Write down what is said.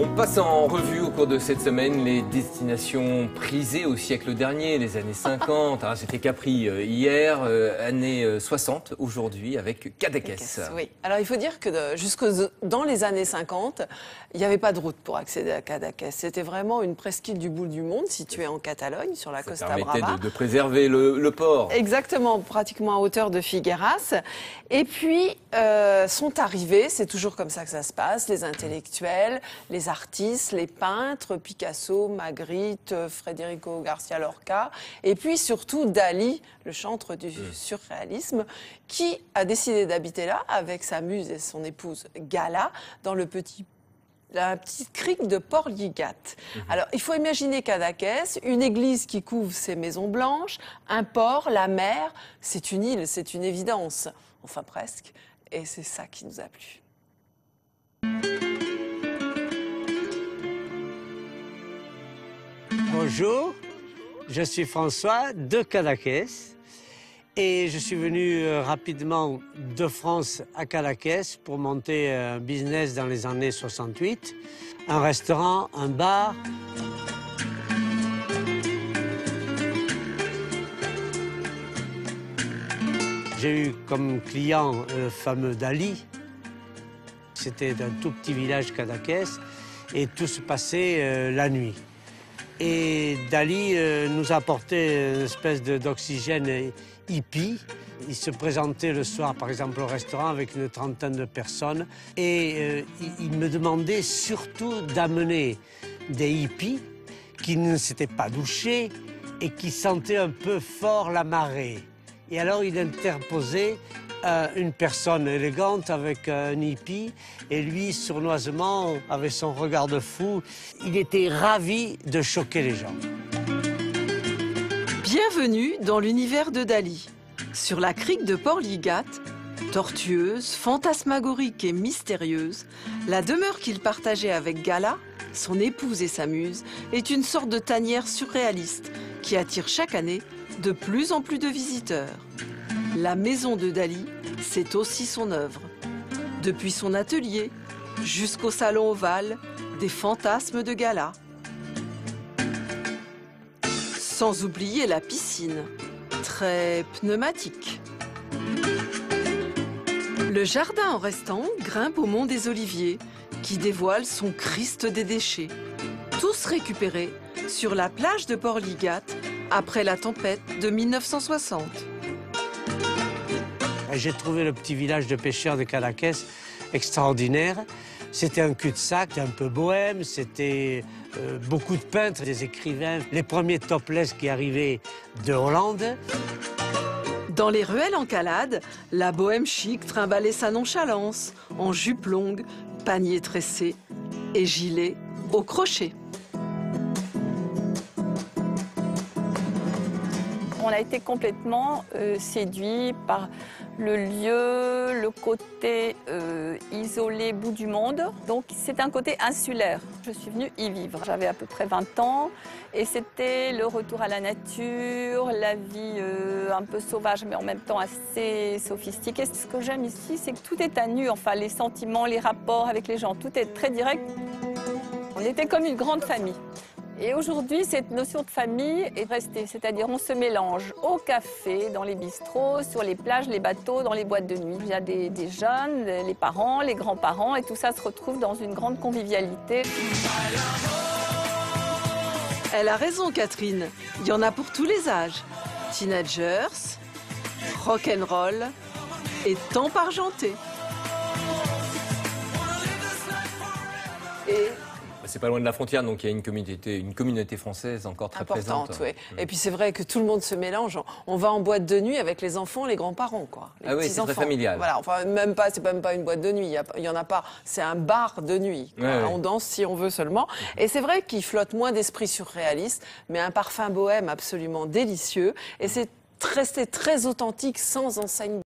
On passe en revue au cours de cette semaine les destinations prisées au siècle dernier, les années 50. C'était Capri hier, années 60 aujourd'hui avec Cadaqués. Oui. Alors il faut dire que dans les années 50, il n'y avait pas de route pour accéder à Cadaqués. C'était vraiment une presqu'île du bout du monde située en Catalogne, sur la Costa Brava. Ça permettait de préserver le port. Exactement, pratiquement à hauteur de Figueras. Et puis sont arrivés, c'est toujours comme ça que ça se passe, les intellectuels, les artistes, les peintres, Picasso, Magritte, Federico Garcia Lorca, et puis surtout Dali, le chantre du surréalisme, qui a décidé d'habiter là avec sa muse et son épouse Gala, dans la petite crique de Portligat. Alors, il faut imaginer Cadaqués, une église qui couvre ses maisons blanches, un port, la mer, c'est une île, c'est une évidence. Enfin, presque. Et c'est ça qui nous a plu. Bonjour, je suis François de Cadaqués et je suis venu rapidement de France à Cadaqués pour monter un business dans les années 68, un restaurant, un bar. J'ai eu comme client le fameux Dali. C'était un tout petit village Cadaqués et tout se passait la nuit. Et Dali nous apportait une espèce d'oxygène hippie. Il se présentait le soir, par exemple, au restaurant avec une trentaine de personnes. Et il me demandait surtout d'amener des hippies qui ne s'étaient pas douchés et qui sentaient un peu fort la marée. Et alors il interposait une personne élégante avec un hippie et lui, sournoisement, avec son regard de fou, il était ravi de choquer les gens. Bienvenue dans l'univers de Dali. Sur la crique de Portligat, tortueuse, fantasmagorique et mystérieuse, la demeure qu'il partageait avec Gala, son épouse et sa muse, est une sorte de tanière surréaliste qui attire chaque année de plus en plus de visiteurs. La maison de Dali, c'est aussi son œuvre. Depuis son atelier jusqu'au salon ovale des fantasmes de Gala. Sans oublier la piscine, très pneumatique. Le jardin en restant grimpe au mont des Oliviers, qui dévoile son Christ des déchets. Tous récupérés sur la plage de Portligat après la tempête de 1960. J'ai trouvé le petit village de pêcheurs de Cadaqués extraordinaire. C'était un cul-de-sac, un peu bohème, c'était beaucoup de peintres, des écrivains, les premiers topless qui arrivaient de Hollande. Dans les ruelles en calade, la bohème chic trimballait sa nonchalance, en jupe longue, panier tressé et gilet au crochet. On a été complètement séduits par le lieu, le côté isolé, bout du monde. Donc c'est un côté insulaire. Je suis venue y vivre. J'avais à peu près 20 ans et c'était le retour à la nature, la vie un peu sauvage mais en même temps assez sophistiquée. Ce que j'aime ici, c'est que tout est à nu. Enfin, les sentiments, les rapports avec les gens, tout est très direct. On était comme une grande famille. Et aujourd'hui, cette notion de famille est restée, c'est-à-dire on se mélange au café, dans les bistrots, sur les plages, les bateaux, dans les boîtes de nuit. Il y a des jeunes, les parents, les grands-parents, et tout ça se retrouve dans une grande convivialité. Elle a raison, Catherine. Il y en a pour tous les âges. Teenagers, rock'n'roll et temps argenté. Et C'est pas loin de la frontière, donc il y a une communauté française encore très importante, présente. Oui. Et puis c'est vrai que tout le monde se mélange. On va en boîte de nuit avec les enfants, les grands-parents, quoi. Les oui, c'est très familial. Voilà, enfin c'est même pas une boîte de nuit. Il y en a pas. C'est un bar de nuit. Ouais, on danse si on veut seulement. Et c'est vrai qu'il flotte moins d'esprit surréaliste, mais un parfum bohème absolument délicieux. Et c'est resté très authentique, sans enseigne.